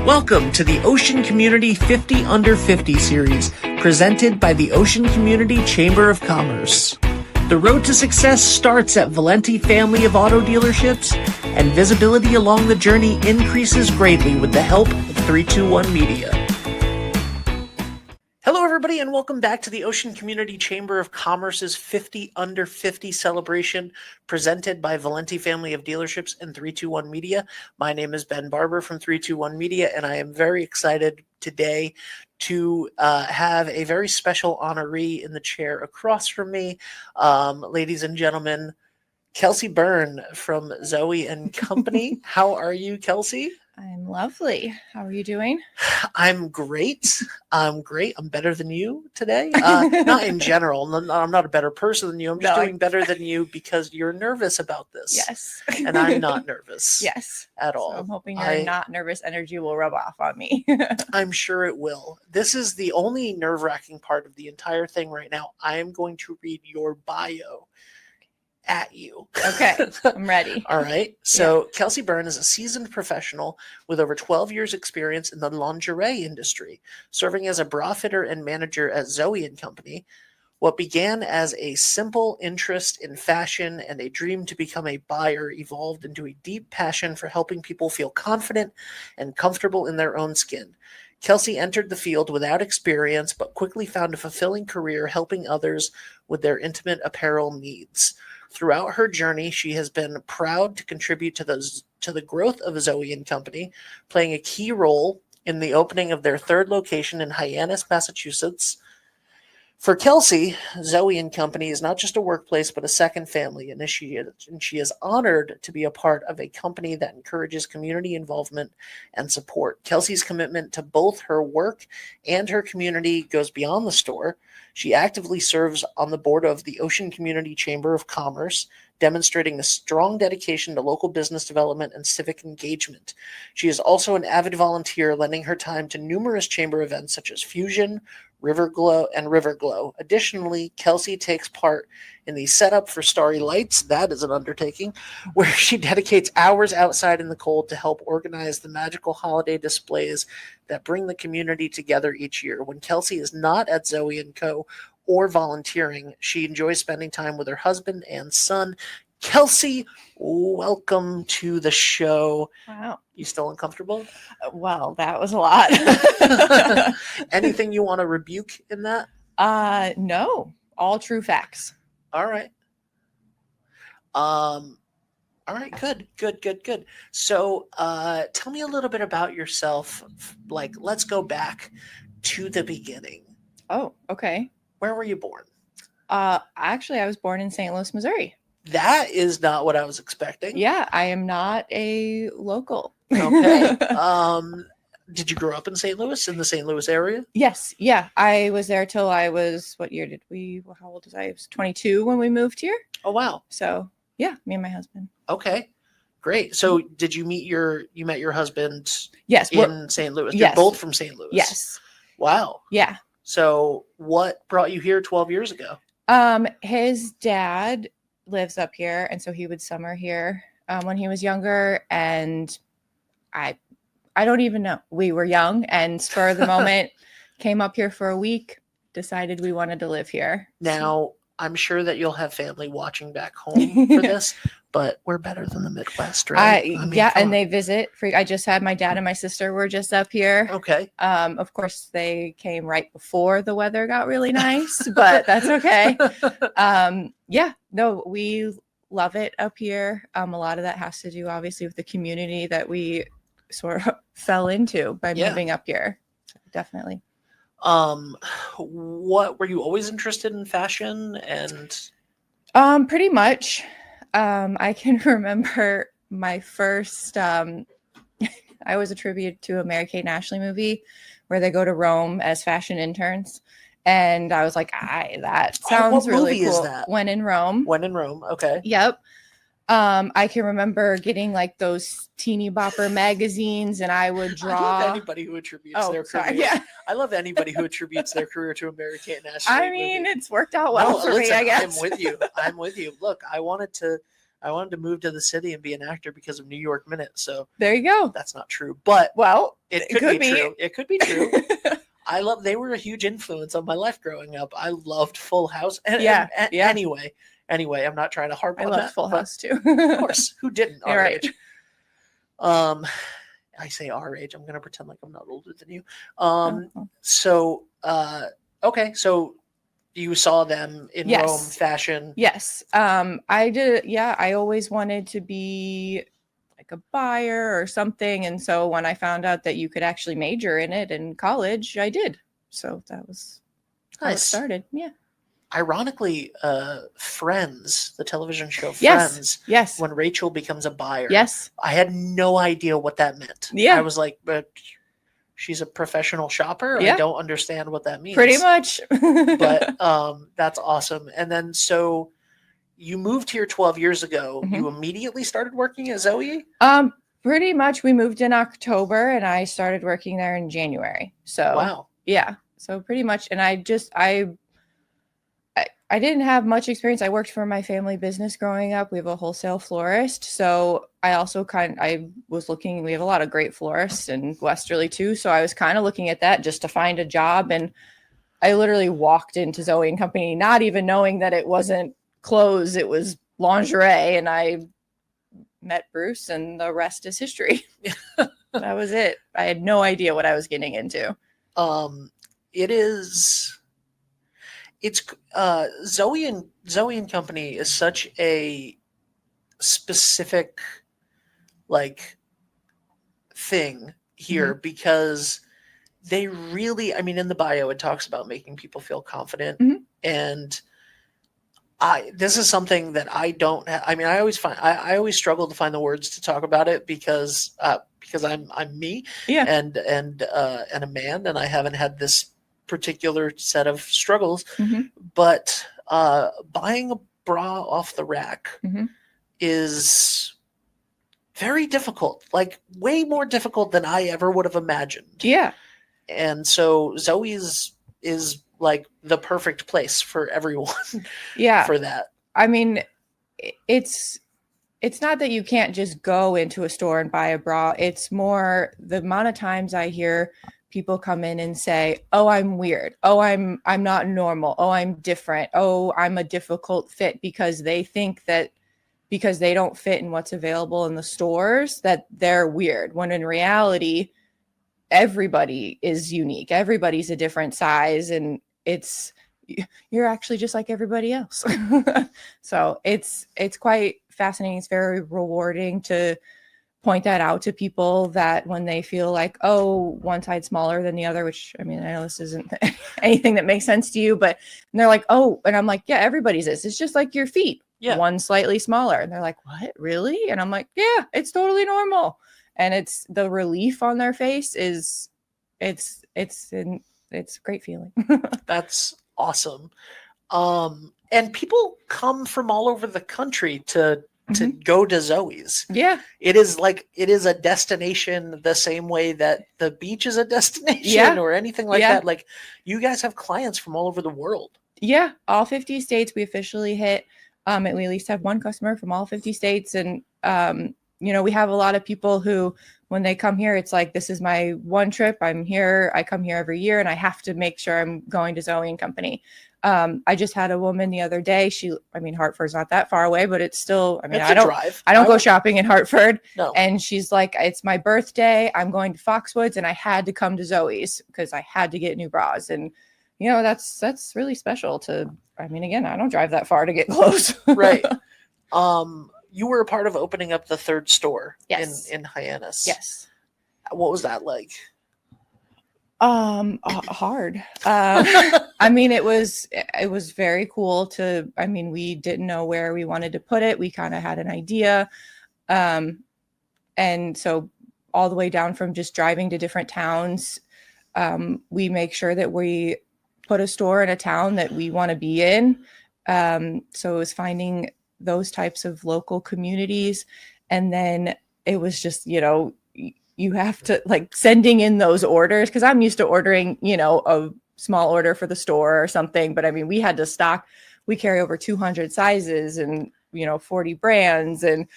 Welcome to the Ocean Community 50 Under 50 series, presented by the Ocean Community Chamber of Commerce. The road to success starts at Valenti family of auto dealerships, and visibility along the journey increases greatly with the help of 321 Media. Hello, everybody, and welcome back to the Ocean Community Chamber of Commerce's 50 Under 50 celebration, presented by Valenti family of dealerships and 321 Media. My name is Ben Barber from 321 Media, and I am very excited today to have a very special honoree in the chair across from me. Ladies and gentlemen, Kelsey Byrne from Zoe and Company. How are you, Kelsey? I'm lovely. How are you doing? I'm great. I'm better than you today. Not in general. I'm not a better person than you. I'm just doing better than you because you're nervous about this. Yes. And I'm not nervous. Yes. At all. So I'm hoping your not nervous energy will rub off on me. I'm sure it will. This is the only nerve-wracking part of the entire thing right now. I am going to read your bio at you. Okay, I'm ready. All right. So Kelsey Byrne is a seasoned professional with over 12 years experience in the lingerie industry, serving as a bra fitter and manager at Zoe and Company. What began as a simple interest in fashion and a dream to become a buyer evolved into a deep passion for helping people feel confident and comfortable in their own skin. Kelsey entered the field without experience, but quickly found a fulfilling career helping others with their intimate apparel needs. Throughout her journey, she has been proud to contribute to the growth of Zoe and Company, playing a key role in the opening of their third location in Hyannis, Massachusetts. For Kelsey, Zoe and Company is not just a workplace, but a second family, and she is honored to be a part of a company that encourages community involvement and support. Kelsey's commitment to both her work and her community goes beyond the store. She actively serves on the board of the Ocean Community Chamber of Commerce, demonstrating a strong dedication to local business development and civic engagement. She is also an avid volunteer, lending her time to numerous chamber events such as Fusion, Riverglow. Additionally, Kelsey takes part in the setup for Starry Lights, that is an undertaking, where she dedicates hours outside in the cold to help organize the magical holiday displays that bring the community together each year. When Kelsey is not at Zoe & Co. or volunteering, she enjoys spending time with her husband and son. Kelsey, welcome to the show. Wow. You still uncomfortable? Well, that was a lot. Anything you want to rebuke in that? No. All true facts. All right. All right, good. So, tell me a little bit about yourself. Like, let's go back to the beginning. Oh, okay. Where were you born? Actually, I was born in St. Louis, Missouri. That is not what I was expecting. Yeah, I am not a local. Okay. Did you grow up in St. Louis, in the St. Louis area? Yes. Yeah. I was there till I was, how old was I? I was 22 when we moved here. Oh, wow. So, yeah, me and my husband. Okay. Great. So did you met your husband yes, in St. Louis? Yes. You're both from St. Louis? Yes. Wow. Yeah. So what brought you here 12 years ago? His dad lives up here, and so he would summer here when he was younger, and I don't even know. We were young and spur of the moment came up here for a week, decided we wanted to live here. Now, I'm sure that you'll have family watching back home for this, but we're better than the Midwest, right? And they visit. I just had my dad and my sister were just up here. Okay. Of course, they came right before the weather got really nice, but that's okay. We love it up here. A lot of that has to do, obviously, with the community that we sort of fell into by moving up here. Definitely. What were you always interested in fashion and? Pretty much. I can remember my first, I was attributed to a Mary-Kate and Ashley movie where they go to Rome as fashion interns. And I was like, that sounds really cool. Is that? When in Rome. Okay. Yep. I can remember getting like those teeny bopper magazines, and I would draw. I love anybody who attributes their career. Yeah. I love anybody who attributes their career to Mary-Kate and Ashley. I mean, it's worked out well for me, I guess. I'm with you. Look, I wanted to move to the city and be an actor because of New York Minute. So there you go. That's not true, but It could be true. It could be true. They were a huge influence on my life growing up. I loved Full House. Yeah. Anyway, I'm not trying to harp I on loved that. Full House too. Of course, who didn't You're our right. age? I say our age. I'm going to pretend like I'm not older than you. So, okay. So you saw them in Yes. Rome fashion. Yes. I did. Yeah. I always wanted to be like a buyer or something. And so when I found out that you could actually major in it in college, I did. So that was how it started. Yeah. Ironically, Friends, the television show Yes. Friends, when Rachel becomes a buyer, yes, I had no idea what that meant. Yeah. I was like, but she's a professional shopper? Yeah. I don't understand what that means. Pretty much. But that's awesome. And then so you moved here 12 years ago. Mhm. You immediately started working at Zoe? Pretty much. We moved in October and I started working there in January. So wow. Yeah. So pretty much. And I didn't have much experience. I worked for my family business growing up. We have a wholesale florist. So I also I was looking, we have a lot of great florists in Westerly too. So I was kind of looking at that just to find a job. And I literally walked into Zoe and Company, not even knowing that it wasn't clothes, it was lingerie. And I met Bruce and the rest is history. That was it. I had no idea what I was getting into. It's Zoe and Company is such a specific like thing here Mhm. because they really, I mean, in the bio it talks about making people feel confident, Mhm. and this is something that I don't I mean, I always struggle to find the words to talk about it because I'm me, Yeah. and a man, and I haven't had this particular set of struggles. Mhm. But buying a bra off the rack Mhm. is very difficult, like way more difficult than I ever would have imagined. Yeah. And so Zoe's is like the perfect place for everyone. Yeah. For that. I mean, it's not that you can't just go into a store and buy a bra. It's more the amount of times I hear people come in and say, "Oh, I'm weird. Oh, I'm not normal. Oh, I'm different. Oh, I'm a difficult fit," because they think that because they don't fit in what's available in the stores that they're weird, when in reality everybody is unique. Everybody's a different size, and you're actually just like everybody else. So it's quite fascinating. It's very rewarding to point that out to people, that when they feel like, oh, one side's smaller than the other, which, I mean, I know this isn't anything that makes sense to you, but they're like, oh, and I'm like, yeah, everybody's this. It's just like your feet. Yeah. One slightly smaller. And they're like, what, really? And I'm like, yeah, it's totally normal. And it's the relief on their face is it's a great feeling. That's awesome. And people come from all over the country to go to Zoe's. Yeah. It is a destination the same way that the beach is a destination, or anything like that. Like, you guys have clients from all over the world. Yeah. All 50 states we officially hit. We at least have one customer from all 50 states. And, we have a lot of people who, when they come here, it's like, this is my one trip. I'm here. I come here every year and I have to make sure I'm going to Zoe and Company. I just had a woman the other day. Hartford's not that far away, but it's still, I don't go shopping in Hartford. No. And she's like, it's my birthday. I'm going to Foxwoods and I had to come to Zoe's because I had to get new bras. And, that's really special again, I don't drive that far to get clothes. Right. You were a part of opening up the third store. Yes. in Hyannis. Yes. What was that like? Hard. It was very cool we didn't know where we wanted to put it. We kind of had an idea. And so all the way down from just driving to different towns, we make sure that we put a store in a town that we want to be in. So it was finding those types of local communities. And then it was just, you have to sending in those orders, because I'm used to ordering, a small order for the store or something. But we had to stock, we carry over 200 sizes and, 40 brands and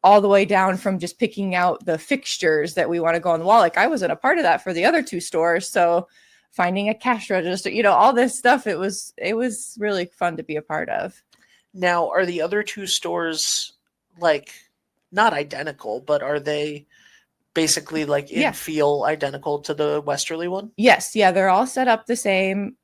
all the way down from just picking out the fixtures that we want to go on the wall. Like I wasn't a part of that for the other 2 stores. So finding a cash register, all this stuff, it was really fun to be a part of. Now, are the other 2 stores like not identical, but are they basically like in feel identical to the Westerly one? Yes. Yeah. They're all set up the same.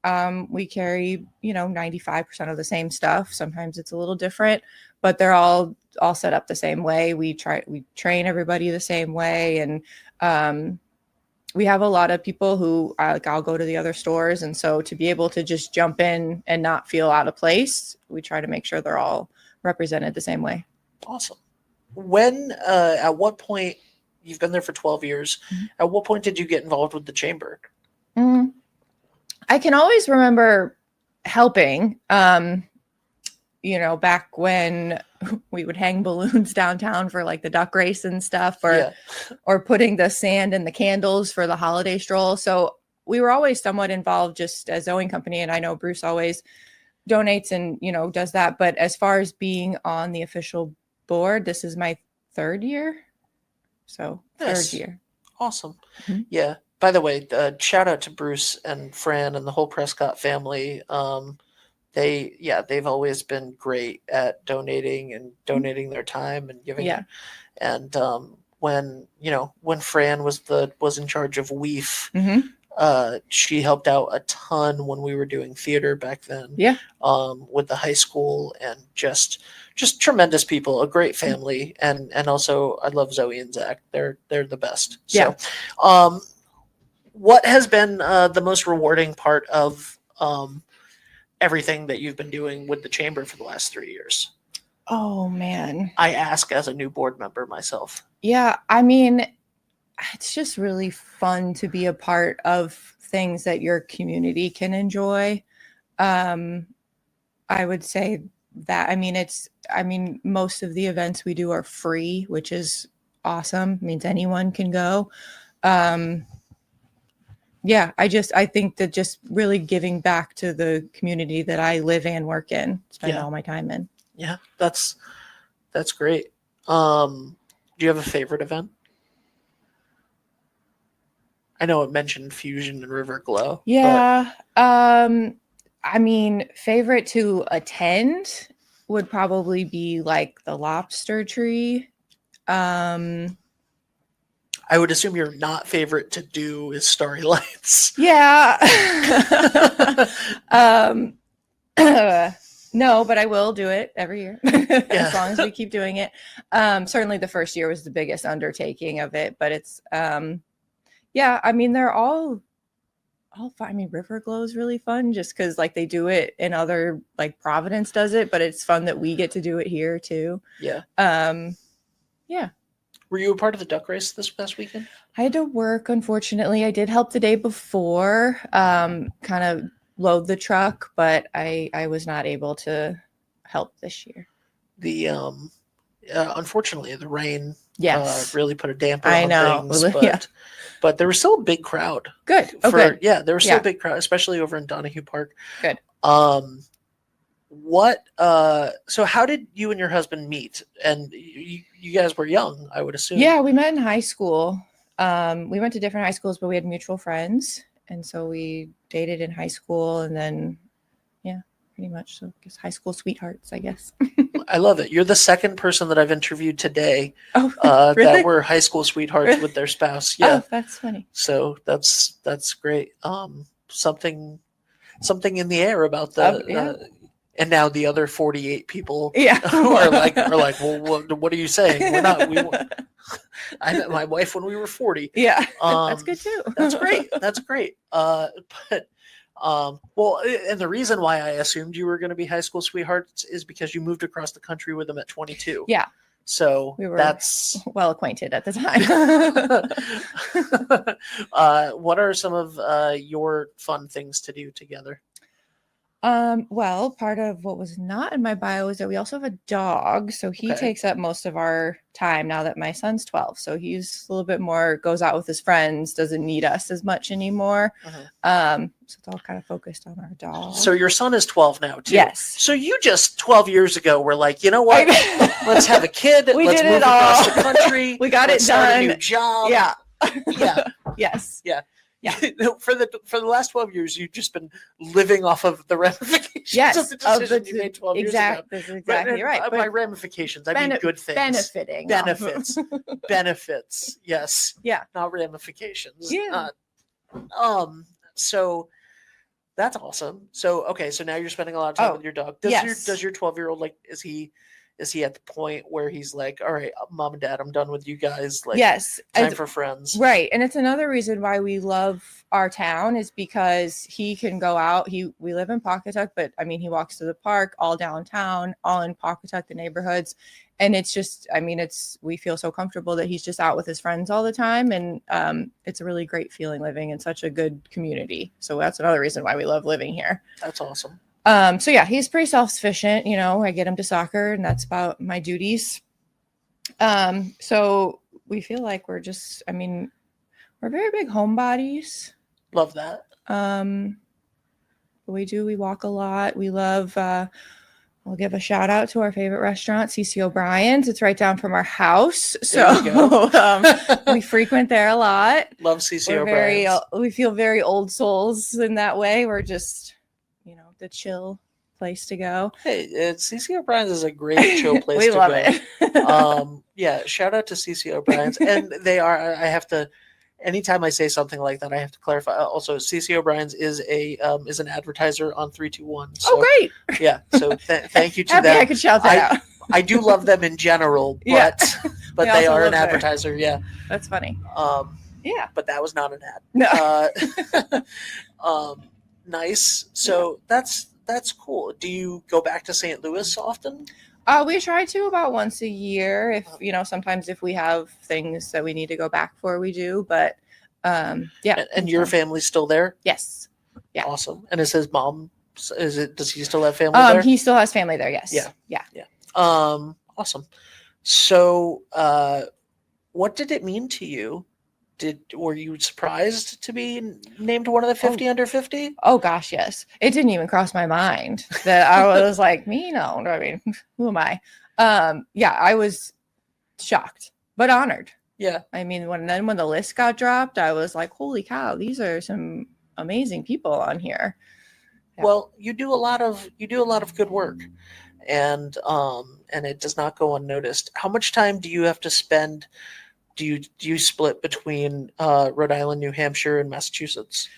We carry, 95% of the same stuff. Sometimes it's a little different, but they're all set up the same way. We train everybody the same way. And, we have a lot of people who I'll go to the other stores. And so to be able to just jump in and not feel out of place, we try to make sure they're all represented the same way. Awesome. When, at what point, you've been there for 12 years, at what point did you get involved with the chamber? I can always remember helping, back when we would hang balloons downtown for like the duck race and stuff, or putting the sand and the candles for the holiday stroll. So we were always somewhat involved just as Owing Company. And I know Bruce always donates and, does that. But as far as being on the official board, this is my 3rd year. So Nice. 3rd year. Awesome. Yeah. By the way, shout out to Bruce and Fran and the whole Prescott family. They've always been great at donating their time and giving. Yeah. And when Fran was in charge of WEEF, she helped out a ton when we were doing theater back then. Yeah. With the high school, and just tremendous people, a great family, and also I love Zoe and Zach. They're the best. So, what has been the most rewarding part of everything that you've been doing with the chamber for the last 3 years? Oh man. I ask as a new board member myself. Yeah. I mean, it's just really fun to be a part of things that your community can enjoy. I would say that, most of the events we do are free, which is awesome. It means anyone can go. I think that just really giving back to the community that I live and work in, spend all my time in. Yeah, that's great. Do you have a favorite event? I know it mentioned Fusion and River Glow. Yeah. Favorite to attend would probably be like the lobster tree. I would assume your not favorite to do is Starry Lights. Yeah. No, but I will do it every year as long as we keep doing it. Certainly the first year was the biggest undertaking of it, but it's, they're all fun. River Glow is really fun just because like they do it in other, like Providence does it, but it's fun that we get to do it here too. Yeah. Yeah. Were you a part of the duck race this past weekend? I had to work, unfortunately. I did help the day before, kind of load the truck, but I was not able to help this year. The unfortunately the rain really put a damper I on know. things, but there was still a big crowd. Good. Good. Yeah, there was still a big crowd, especially over in Donahue Park. Good. So how did you and your husband meet? And you guys were young, I would assume. Yeah, we met in high school. We went to different high schools, but we had mutual friends. And so we dated in high school, and then, pretty much. So I guess high school sweethearts, I guess. I love it. You're the second person that I've interviewed today really? That were high school sweethearts with their spouse. Yeah. Oh, that's funny. So that's great. Something in the air about the and now the other 48 people who are like, well, what are you saying? We're not. I met my wife when we were 40. Yeah, that's good too. That's great. That's great. And the reason why I assumed you were going to be high school sweethearts is because you moved across the country with them at 22. Yeah. So we were that's well acquainted at the time. What are some of your fun things to do together? Well, part of what was not in my bio is that we also have a dog. So he Okay. takes up most of our time now that my son's 12. So he's a little bit more, goes out with his friends, doesn't need us as much anymore. So it's all kind of focused on our dog. So your son is 12 now, too. Yes. So you just 12 years ago were like, you know what? Let's have a kid. We Let's did move it all. across the country. We got Let's it start done. a new job. Yeah. Yeah. Yes. Yeah. Yeah. For the last 12 years, you've just been living off of the ramifications of the decision you made 12 years ago. That's exactly right. By ramifications, I mean good things. Benefiting. Benefits. Benefits. Yes. Yeah. Not ramifications. Yeah. So that's awesome. So okay, so now you're spending a lot of time with your dog. Does your 12-year-old, like, is he at the point where he's like, all right, mom and dad, I'm done with you guys, like, yes, time for friends? Right. And it's another reason why we love our town is because he can go out. We live in Pawcatuck, but I mean, he walks to the park, all downtown, all in Pawcatuck, the neighborhoods. And it's just, I mean, we feel so comfortable that he's just out with his friends all the time. And it's a really great feeling living in such a good community. So that's another reason why we love living here. That's awesome. So yeah, he's pretty self-sufficient. You know, I get him to soccer and that's about my duties. So we feel like we're just, I mean, we're very big homebodies. Love that. We walk a lot. We love, we'll give a shout out to our favorite restaurant, CC O'Brien's. It's right down from our house. So we frequent there a lot. Love CC O'Brien's. We feel very old souls in that way. We're just, you know, the chill place to go. Hey, CC O'Brien's is a great chill place we to love go. It. Yeah, shout out to CC O'Brien's. And they are, I have to, anytime I say something like that, I have to clarify. Also, CC O'Brien's is an advertiser on 321. So, oh, great. Yeah, so thank you to Happy them. I could shout that out. I do love them in general, but Yeah. but they are an advertiser. Yeah, that's funny. Yeah, but that was not an ad. No. Nice. So that's cool. Do you go back to St. Louis often? We try to about once a year. If you know, sometimes if we have things that we need to go back for, we do. But yeah. And your family's still there? Yes. Yeah. Awesome. And is his mom? Does he still have family there? He still has family there. Yes. Yeah. Awesome. So, what did it mean to you? Were you surprised to be named one of the 50 under 50? Oh gosh, yes. It didn't even cross my mind that I was like, me? No, I mean, who am I? Yeah, I was shocked, but honored. Yeah. I mean, when the list got dropped, I was like, holy cow, these are some amazing people on here. Yeah. Well, you do a lot of good work, and it does not go unnoticed. How much time do you have to spend? Do you split between Rhode Island, New Hampshire, and Massachusetts?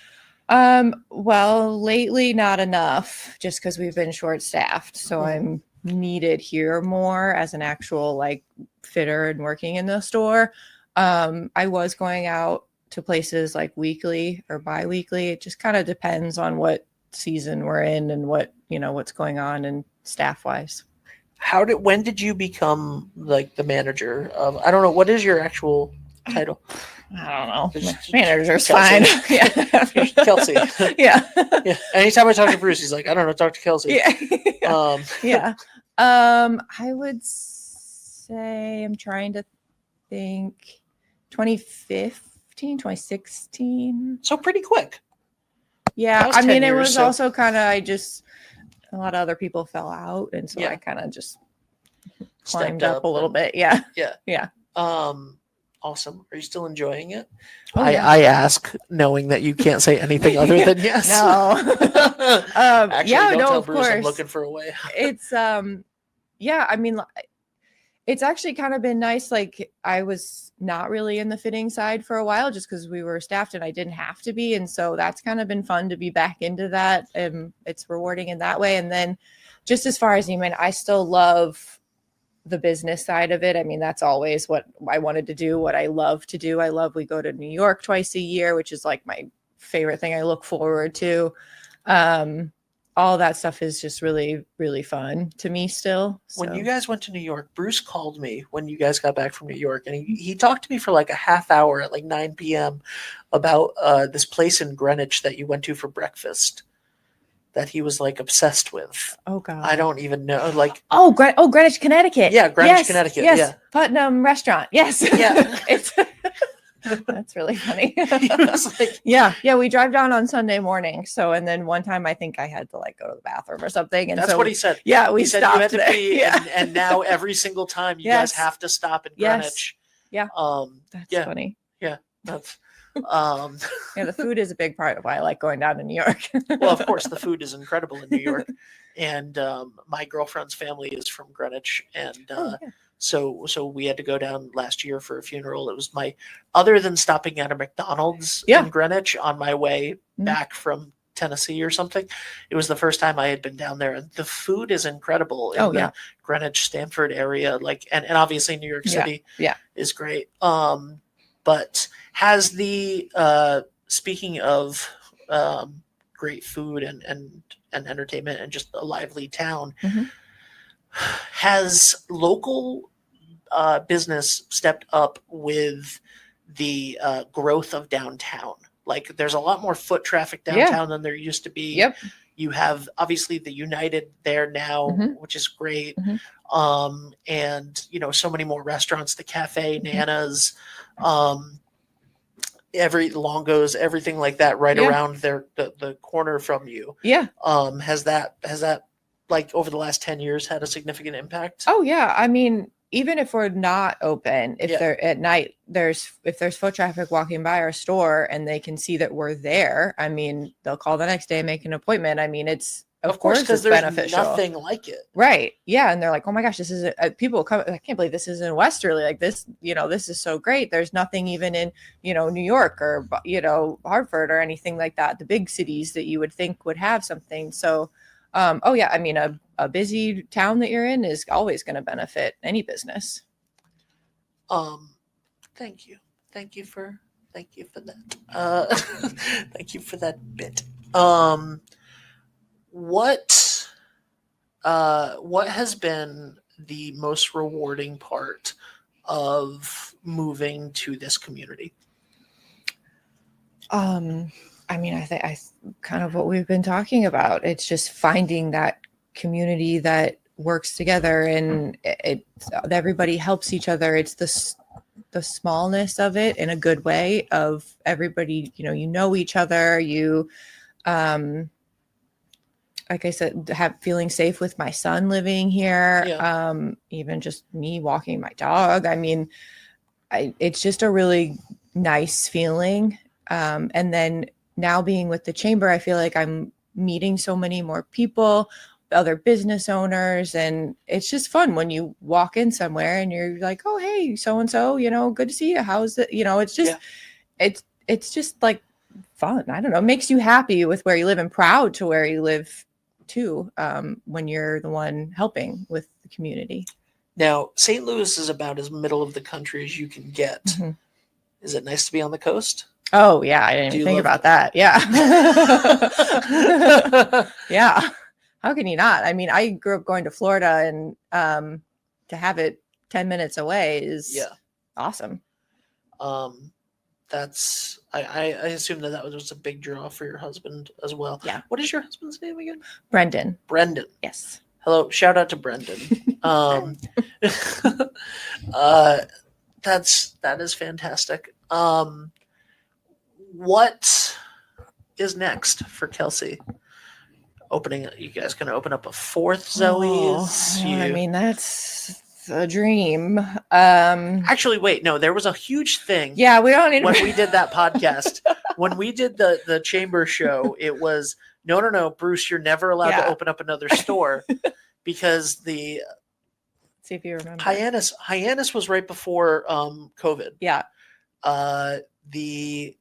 Well, lately not enough, just because we've been short-staffed. So I'm needed here more as an actual like fitter and working in the store. I was going out to places like weekly or bi-weekly. It just kind of depends on what season we're in and what's going on and staff-wise. When did you become like the manager of, I don't know, what is your actual title? I don't know. Manager's fine. Yeah. Kelsey. Yeah. Yeah. Anytime I talk to Bruce, he's like, I don't know, talk to Kelsey. Yeah. Yeah. I would say, I'm trying to think 2015, 2016. So pretty quick. Yeah. I mean, it was also kind of, a lot of other people fell out, and so I kind of just climbed up a little bit. Yeah. Yeah. Awesome. Are you still enjoying it? Oh, I ask knowing that you can't say anything other than yes. No. Actually, yeah, don't no, tell of Bruce course. I'm looking for a way. It's yeah, I mean, it's actually kind of been nice. Like, I was not really in the fitting side for a while just because we were staffed and I didn't have to be. And so that's kind of been fun to be back into that. And it's rewarding in that way. And then just as far as I still love the business side of it. I mean, that's always what I wanted to do, what I love to do. We go to New York twice a year, which is like my favorite thing I look forward to. All that stuff is just really, really fun to me still. So. When you guys went to New York, Bruce called me when you guys got back from New York, and he talked to me for like a half hour at like 9 p.m. about this place in Greenwich that you went to for breakfast. that he was like obsessed with. Oh God. I don't even know. Like, Greenwich, Connecticut. yeah, Greenwich, Yes, Connecticut. Yes. Yeah. Putnam Restaurant. Yes. Yeah. It's that's really funny. It's like, Yeah. We drive down on Sunday morning. So, and then one time I think I had to like go to the bathroom or something. And that's so what he said. Yeah, we He said stopped you had to there. pee, Yeah. and now every single time you Yes. guys have to stop in Yes. Greenwich. Yeah. That's yeah. funny. Yeah. That's Yeah, the food is a big part of why I like going down to New York. well, of course, the food is incredible in New York, and my girlfriend's family is from Greenwich, and Yeah. so we had to go down last year for a funeral. It was other than stopping at a McDonald's Yeah. in Greenwich on my way Mm. back from Tennessee or something, it was the first time I had been down there, and the food is incredible in the Greenwich, Stamford area, like, and obviously New York City is great. But has the speaking of great food and entertainment and just a lively town, Mhm. has local business stepped up with the growth of downtown? Like, there's a lot more foot traffic downtown than there used to be. Yep. You have obviously the United there now, which is great. And so many more restaurants, the cafe, Nana's, every Longo's, everything like that, right around the corner from you. Yeah. Has that like over the last 10 years had a significant impact? Oh yeah. I mean, even if we're not open, if they're at night, if there's foot traffic walking by our store and they can see that we're there, I mean, they'll call the next day and make an appointment. I mean, it's of course because it's there's beneficial. nothing like it. Right. Yeah. And they're like, oh my gosh, this is people come. I can't believe this is in Westerly. Like this, this is so great. There's nothing even in, New York or, Hartford or anything like that. The big cities that you would think would have something. So, oh yeah. I mean, a busy town that you're in is always going to benefit any business. Thank you. Thank you for that. Thank you for that bit. What has been the most rewarding part of moving to this community? I mean, I kind of what we've been talking about. It's just finding that community that works together and everybody helps each other. It's the smallness of it in a good way of everybody, each other. You, like I said, feeling safe with my son living here. Yeah. Even just me walking my dog. I mean, it's just a really nice feeling. And then now being with the chamber, I feel like I'm meeting so many more people, other business owners, and it's just fun when you walk in somewhere and you're like, oh, hey, so-and-so, good to see you. How's it? It's just, it's just like fun. I don't know. It makes you happy with where you live and proud to where you live too, when you're the one helping with the community. Now, St. Louis is about as middle of the country as you can get. Mm-hmm. Is it nice to be on the coast? Oh yeah, I didn't even think about that. Yeah. Yeah. How can you not? I mean, I grew up going to Florida, and to have it 10 minutes away is awesome. That's I assume that was a big draw for your husband as well. Yeah. What is your husband's name again? Brendan. Brendan. Yes. Hello. Shout out to Brendan. That is fantastic. What is next for Kelsey? You guys gonna open up a fourth Zoe's? I mean, that's a dream. Actually, wait, no, there was a huge thing. Yeah, we don't need when we did that podcast. When we did the chamber show, it was no, Bruce, you're never allowed to open up another store because the Let's see if you remember. Hyannis was right before COVID. Yeah. The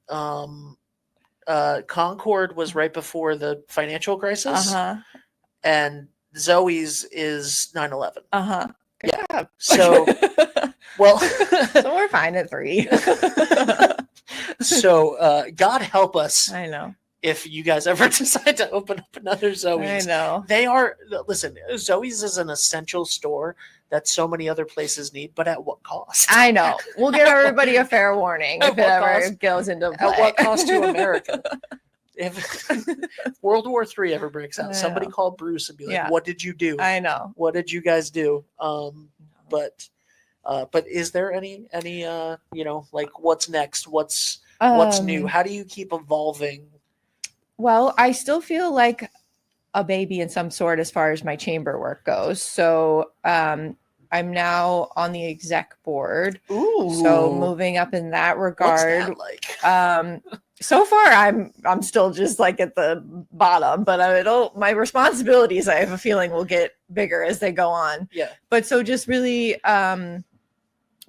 Concord was right before the financial crisis. And Zoe's is 9/11. Good yeah. job. So well so we're fine at 3. So God help us. I know. If you guys ever decide to open up another Zoe's. I know. Listen, Zoe's is an essential store that so many other places need, but at what cost? I know. We'll give everybody a fair warning if it ever goes into play. At what cost to America? if World War III ever breaks out, I somebody know. call Bruce and be like, Yeah. "What did you do? I know. What did you guys do?" But is there any like what's next? What's new? How do you keep evolving? Well, I still feel like a baby in some sort as far as my chamber work goes. So I'm now on the exec board. Ooh. So moving up in that regard. What's that like? So far I'm still just like at the bottom, but my responsibilities, I have a feeling, will get bigger as they go on. Yeah. But so just really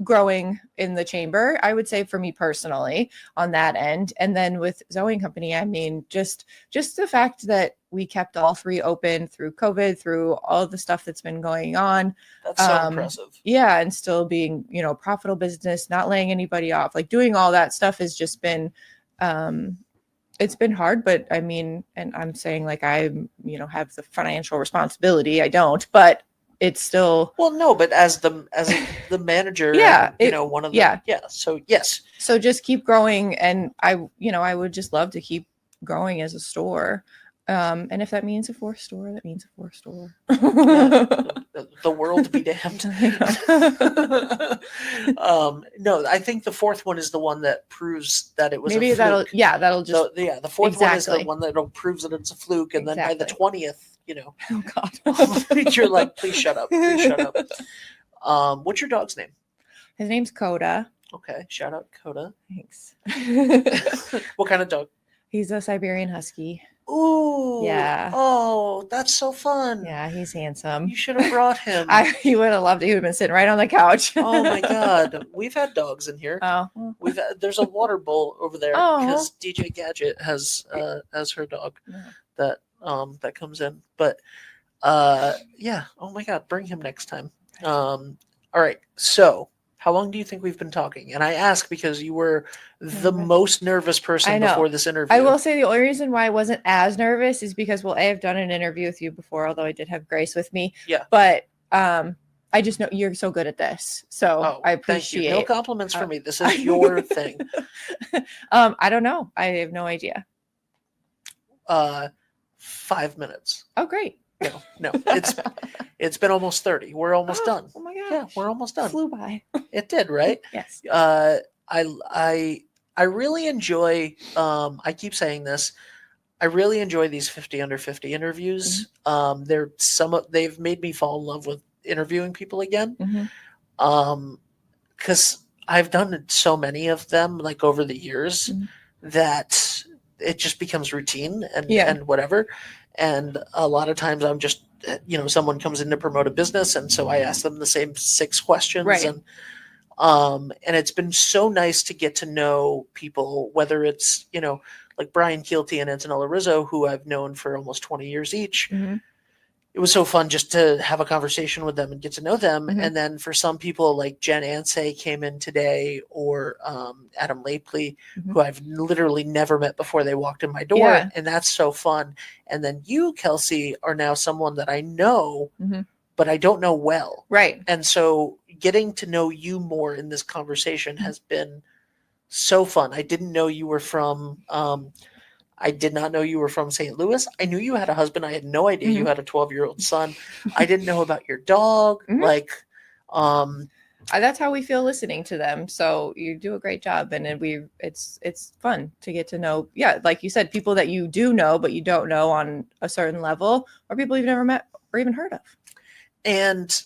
growing in the chamber, I would say, for me personally, on that end. And then with Zoe and Company, I mean, just the fact that we kept all three open through COVID, through all the stuff that's been going on. That's so impressive. Yeah, and still being, profitable business, not laying anybody off, like doing all that stuff has just been it's been hard, but I mean, and I'm saying like I have the financial responsibility. I don't, but it's still, well, no, but as the manager, yeah, one of the, so yes, so just keep growing, and I would just love to keep growing as a store, and if that means a fourth store, that means a fourth store. The world be damned. No, I think the fourth one is the one that proves that it was maybe a fluke. that'll just the fourth one is the one that proves that it's a fluke, and then by the 20th, oh God, you're like, please shut up, please shut up. What's your dog's name? His name's Coda. Okay, shout out Coda. Thanks. What kind of dog? He's a Siberian Husky. Ooh. Yeah. Oh, that's so fun. Yeah, he's handsome. You should have brought him. He would have loved it. He would have been sitting right on the couch. Oh my God. We've had dogs in here. Oh. There's a water bowl over there because DJ Gadget has her dog that comes in. But yeah. Oh my God. Bring him next time. All right. So how long do you think we've been talking? And I ask because you were the most nervous person before this interview. I will say the only reason why I wasn't as nervous is because, well, I have done an interview with you before, although I did have Grace with me. Yeah. But I just know you're so good at this. So I appreciate it. No compliments for me. This is your thing. I don't know. I have no idea. 5 minutes. Oh, great. No. It's been almost 30. We're almost done. Oh my gosh. Yeah, we're almost done. Flew by. It did, right? Yes. I really enjoy I keep saying this. I really enjoy these 50 under 50 interviews. Mm-hmm. They've made me fall in love with interviewing people again. Mm-hmm. Cuz I've done so many of them like over the years that it just becomes routine and whatever. And a lot of times I'm just, someone comes in to promote a business. And so I ask them the same 6 questions. Right. And it's been so nice to get to know people, whether it's, like Brian Keelty and Antonella Rizzo, who I've known for almost 20 years each. Mm-hmm. It was so fun just to have a conversation with them and get to know them. Mm-hmm. And then for some people like Jen Ansay came in today, or Adam Lapley, who I've literally never met before they walked in my door. Yeah. And that's so fun. And then you, Kelsey, are now someone that I know, but I don't know well. Right. And so getting to know you more in this conversation has been so fun. I didn't know you were from I did not know you were from St. Louis. I knew you had a husband. I had no idea you had a 12-year-old son. I didn't know about your dog. That's how we feel listening to them. So you do a great job, and it's fun to get to know. Yeah, like you said, people that you do know, but you don't know on a certain level, or people you've never met or even heard of. And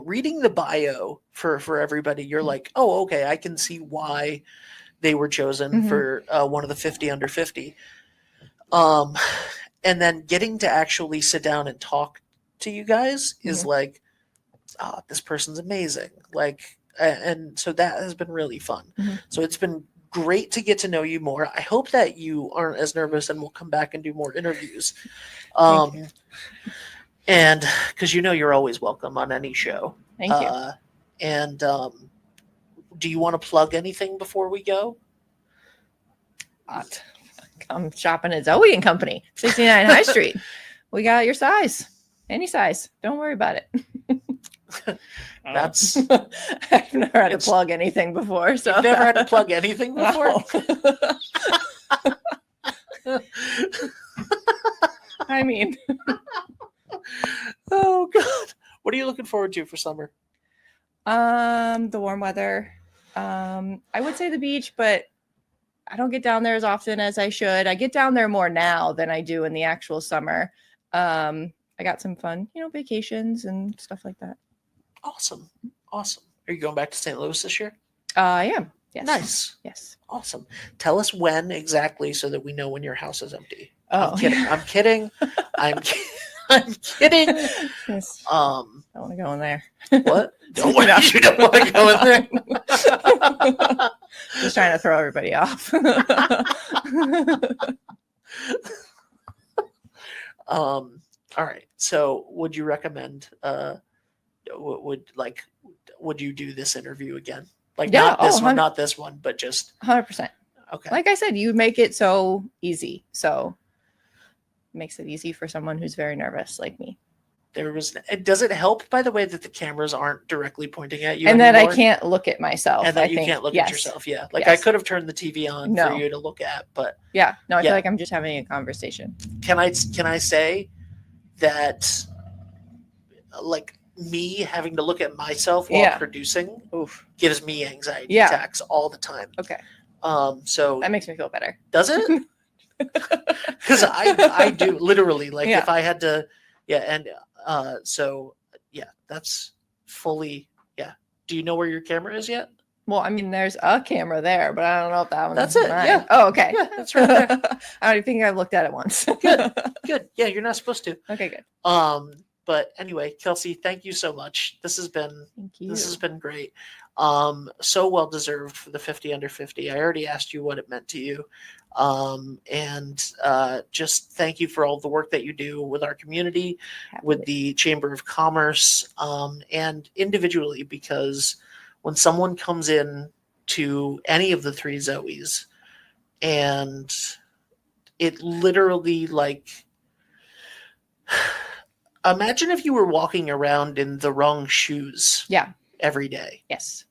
reading the bio for everybody, you're like, oh, okay, I can see why they were chosen for one of the 50 under 50. And then getting to actually sit down and talk to you guys is like, oh, this person's amazing. Like, and so that has been really fun. So it's been great to get to know you more. I hope that you aren't as nervous and will come back and do more interviews. And because you're always welcome on any show. Thank you. And do you want to plug anything before we go? I'm shopping at Zoe and Company, 69 High Street. We got your size, any size. Don't worry about it. That's I've never had to plug anything before. So you've never had to plug anything before. forward to for summer? The warm weather. I would say the beach, but I don't get down there as often as I should. I get down there more now than I do in the actual summer. I got some fun, vacations and stuff like that. Awesome. Awesome. Are you going back to St. Louis this year? I am. Yes. Nice. Yes. Awesome. Tell us when exactly so that we know when your house is empty. Oh. I'm kidding. I'm kidding. I'm kidding. Yes. I don't want to go in there. What? Don't worry. You don't want to go in there. Just trying to throw everybody off. All right. So would you recommend would you do this interview again? Like not this one, but just 100%. Okay. Like I said, you make it so easy. So it makes it easy for someone who's very nervous like me. Does it help, by the way, that the cameras aren't directly pointing at you and anymore? that I can't look at myself? And that you can't look at yourself. Yeah. Like Yes. I could have turned the TV on for you to look at, but yeah, no, I feel like I'm just having a conversation. Can I say that like me having to look at myself while producing gives me anxiety attacks all the time. Okay. So that makes me feel better. Does it? Because I do literally like if I had to, that's fully Do you know where your camera is yet? Well, I mean, there's a camera there, but I don't know if that one's That's it. mine. Yeah. Oh, okay. Yeah, that's right there. I don't think I've looked at it once. Good. Yeah, you're not supposed to. Okay, good. But anyway, Kelsey, thank you so much. This has been great. So well deserved for the 50 under 50. I already asked you what it meant to you. Just thank you for all the work that you do with our community, with the Chamber of Commerce, and individually, because when someone comes in to any of the three Zoes and it literally imagine if you were walking around in the wrong shoes every day. Yes.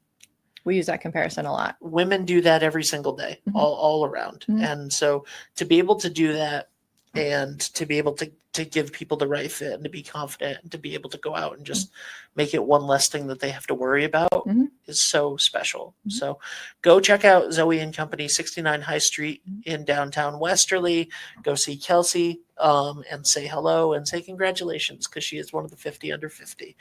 We use that comparison a lot. Women do that every single day, all around. Mm-hmm. And so to be able to do that and to be able to give people the right fit and to be confident and to be able to go out and just make it one less thing that they have to worry about is so special. So go check out Zoe and Company, 69 High Street in downtown Westerly. Go see Kelsey and say hello and say congratulations because she is one of the 50 under 50.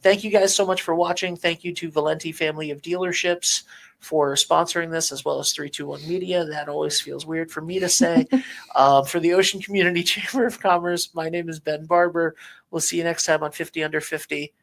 Thank you guys so much for watching. Thank you to Valenti Family of Dealerships for sponsoring this, as well as 321 Media. That always feels weird for me to say. For the Ocean Community Chamber of Commerce, my name is Ben Barber. We'll see you next time on 50 Under 50.